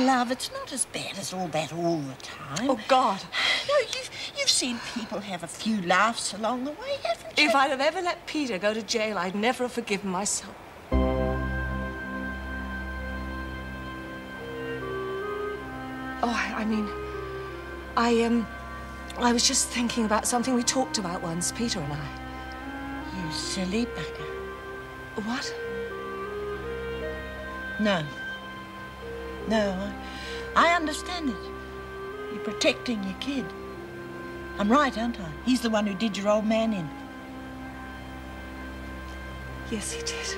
love, it's not as bad as all that all the time. Oh, God. No, you've seen people have a few laughs along the way, haven't you? If I'd have ever let Peter go to jail, I'd never have forgiven myself. Oh, I mean, I was just thinking about something we talked about once, Peter and I. You silly bugger. What? No. No, I understand it. You're protecting your kid. I'm right, aren't I? He's the one who did your old man in. Yes, he did.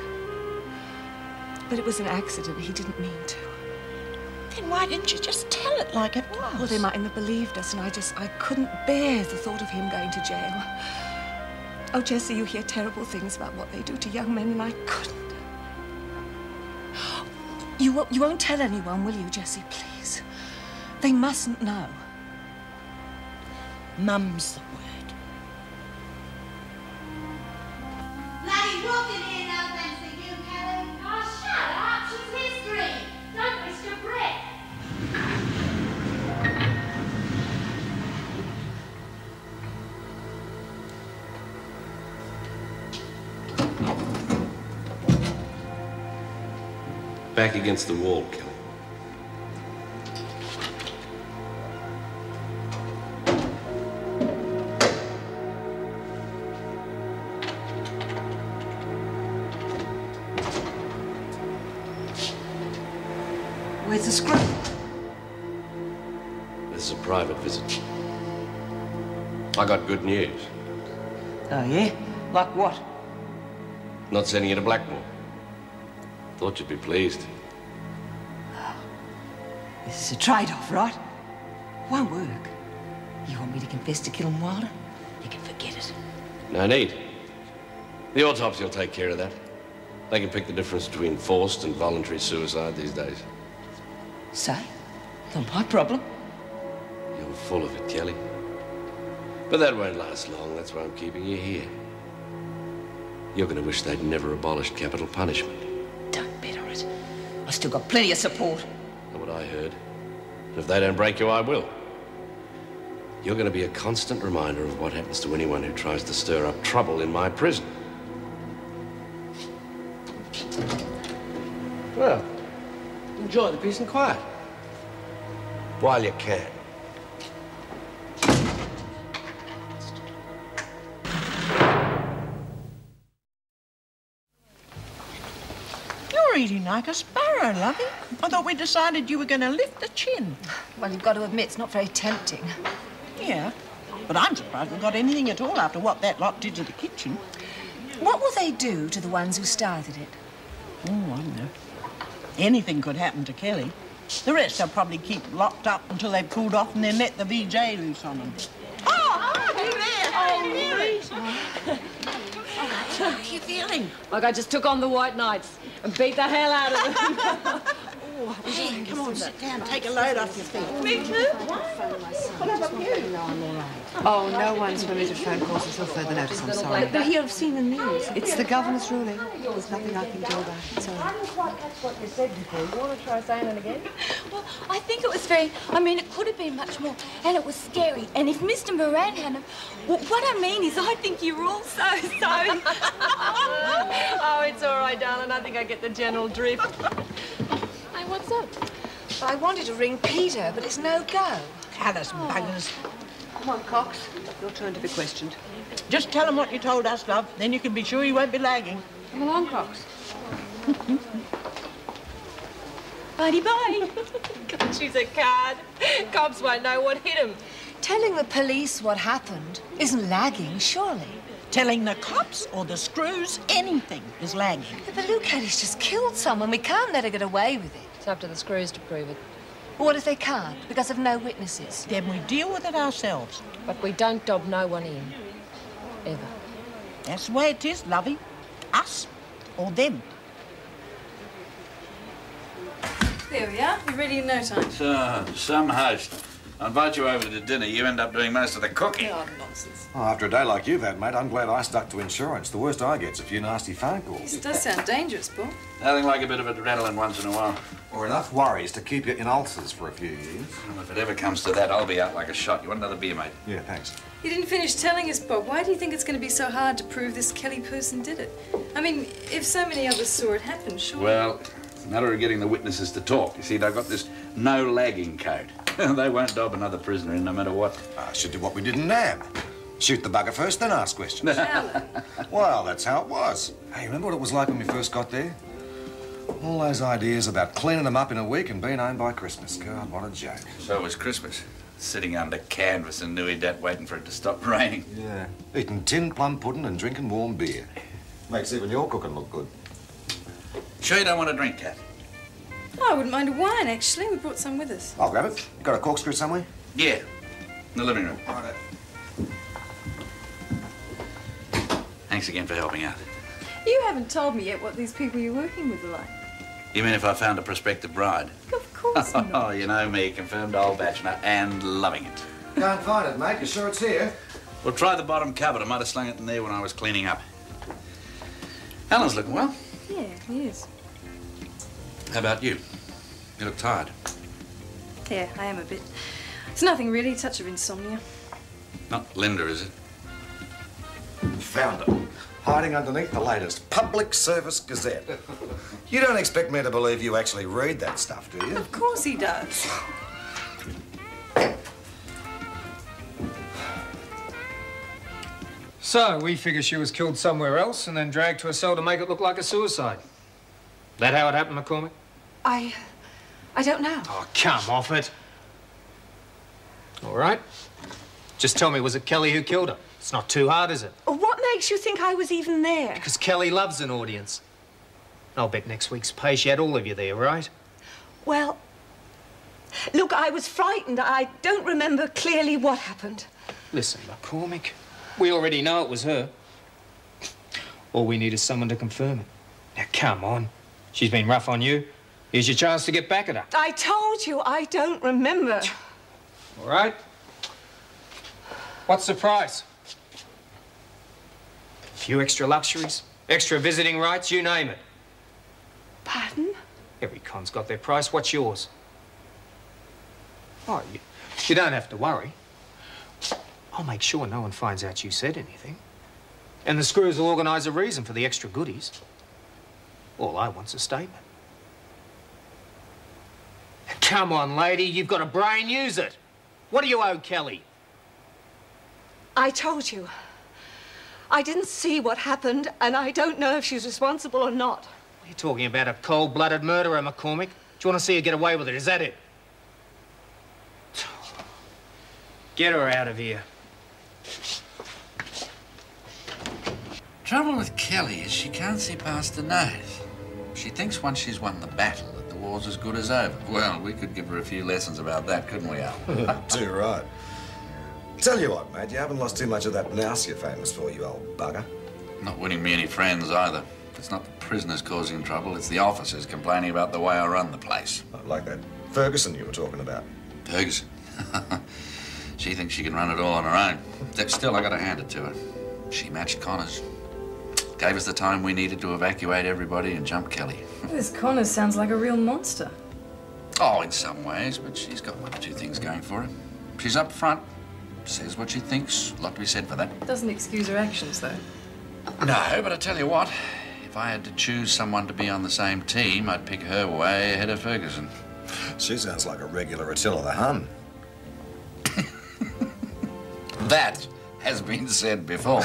But it was an accident. He didn't mean to. Then why didn't you just tell it like it was? Well, they mightn't have believed us, and I couldn't bear the thought of him going to jail. Oh, Jessie, you hear terrible things about what they do to young men, and I couldn't. You won't tell anyone, will you, Jessie, please? They mustn't know. Mum's the word. Bloody walk in here, no thanks to you, Kelly. Oh, shut up. She's history. Don't waste your breath. Back against the wall, Kelly. Where's the screw? This is a private visit. I got good news. Oh, yeah? Like what? Not sending you to Blackmore. Thought you'd be pleased. This is a trade-off, right? Won't work. You want me to confess to killing Wilder? You can forget it. No need. The autopsy will take care of that. They can pick the difference between forced and voluntary suicide these days. So? Not my problem. You're full of it, Kelly. But that won't last long. That's why I'm keeping you here. You're going to wish they'd never abolished capital punishment. Don't bet on it. I've still got plenty of support. Not what I heard. And if they don't break you, I will. You're going to be a constant reminder of what happens to anyone who tries to stir up trouble in my prison. Well, enjoy the peace and quiet. While you can. You're eating like a sparrow, lovey. I thought we decided you were going to lift the chin. Well, you've got to admit, it's not very tempting. Yeah, but I'm surprised we got anything at all after what that lot did to the kitchen. What will they do to the ones who started it? Oh, I don't know. Anything could happen to Kelly. The rest they'll probably keep locked up until they've cooled off and then let the VJ loose on them. Oh, you there? Oh, how are you feeling? Like I just took on the White Knights and beat the hell out of them. Hey, come on, sit down, take a load off your feet. Me too. What about you? Oh, no one's permitted phone calls until further notice, I'm sorry. But here I've seen the news. It's the governor's ruling. There's nothing I can do about it, sorry. I didn't quite catch what you said before. You want to try saying it again? Well, I think it was very... I mean, it could have been much more. And it was scary. And if Mr. Moran hadn't... Well, what I mean is I think you were all so... Oh, it's all right, darling. I think I get the general drift. Hey, what's up? I wanted to ring Peter, but it's no go. Callous buggers. Come on, Cox. Your turn to be questioned. Just tell him what you told us, love. Then you can be sure he won't be lagging. Come along, Cox. Bye-bye. God, she's a card. Cops won't know what hit him. Telling the police what happened isn't lagging, surely. Telling the cops or the screws anything is lagging. Yeah, but Luke Hatties just killed someone. We can't let her get away with it. It's up to the screws to prove it. What if they can't, because of no witnesses? Then we deal with it ourselves. But we don't dob no one in. Ever. That's the way it is, lovey. Us or them. There we are. You're ready in no time. So, some host. I invite you over to dinner, you end up doing most of the cooking. Oh, nonsense. Oh, after a day like you've had, mate, I'm glad I stuck to insurance. The worst I get's a few nasty phone calls. This does sound dangerous, Paul. Nothing like a bit of adrenaline once in a while. Or enough worries to keep you in ulcers for a few years. Well, if it ever comes to that, I'll be out like a shot. You want another beer, mate? Yeah, thanks. You didn't finish telling us, Bob. Why do you think it's going to be so hard to prove this Kelly person did it? I mean, if so many others saw it happen, sure. Well, it's a matter of getting the witnesses to talk. You see, they've got this no lagging code. They won't dob another prisoner in no matter what. I should do what we did in NAB. Shoot the bugger first, then ask questions. Well, that's how it was. Hey, remember what it was like when we first got there? All those ideas about cleaning them up in a week and being home by Christmas. God, what a joke. So it was Christmas. Sitting under canvas in Nui Dat waiting for it to stop raining. Yeah. Eating tin plum pudding and drinking warm beer. Makes even your cooking look good. Sure you don't want a drink, Kath? Oh, I wouldn't mind a wine, actually. We brought some with us. I'll grab it. Got a corkscrew somewhere? Yeah, in the living room. Righto. Thanks again for helping out. You haven't told me yet what these people you're working with are like. You mean if I found a prospective bride? Of course not. Oh, you know me, confirmed old bachelor and loving it. Can't find it, mate. You sure it's here? Well, try the bottom cupboard. I might have slung it in there when I was cleaning up. Alan's looking well. Yeah, he is. How about you? You look tired. Yeah, I am a bit. It's nothing really, a touch of insomnia. Not Linda, is it? Found it. Hiding underneath the latest Public Service Gazette. You don't expect me to believe you actually read that stuff, do you? Of course he does. So, we figure she was killed somewhere else and then dragged to a cell to make it look like a suicide. That how it happened, McCormick? I don't know. Oh, come off it. All right. Just tell me, was it Kelly who killed her? It's not too hard, is it? What makes you think I was even there? Because Kelly loves an audience. I'll bet next week's pay she had all of you there, right? Well, look, I was frightened. I don't remember clearly what happened. Listen, McCormick, we already know it was her. All we need is someone to confirm it. Now, come on. She's been rough on you. Here's your chance to get back at her. I told you I don't remember. All right. What's the price? A few extra luxuries, extra visiting rights, you name it. Pardon? Every con's got their price. What's yours? Oh, you don't have to worry. I'll make sure no one finds out you said anything. And the screws will organise a reason for the extra goodies. All I want's a statement. Come on, lady, you've got a brain, use it. What do you owe Kelly? I told you. I didn't see what happened, and I don't know if she's responsible or not. You're talking about a cold-blooded murderer, McCormick. Do you want to see her get away with it? Is that it? Get her out of here. Trouble with Kelly is she can't see past her nose. She thinks once she's won the battle that the war's as good as over. Well, we could give her a few lessons about that, couldn't we, Al? Too right. Tell you what, mate, you haven't lost too much of that nous you're famous for, you old bugger. Not winning me any friends either. It's not the prisoners causing trouble, it's the officers complaining about the way I run the place. Like that Ferguson you were talking about. Ferguson? She thinks she can run it all on her own. Still, I gotta hand it to her. She matched Connors. Gave us the time we needed to evacuate everybody and jump Kelly. This Connors sounds like a real monster. Oh, in some ways, but she's got one or two things going for her. She's up front, says what she thinks. A lot to be said for that. Doesn't excuse her actions, though. No, but I tell you what, if I had to choose someone to be on the same team, I'd pick her way ahead of Ferguson. She sounds like a regular Attila the Hun. That has been said before.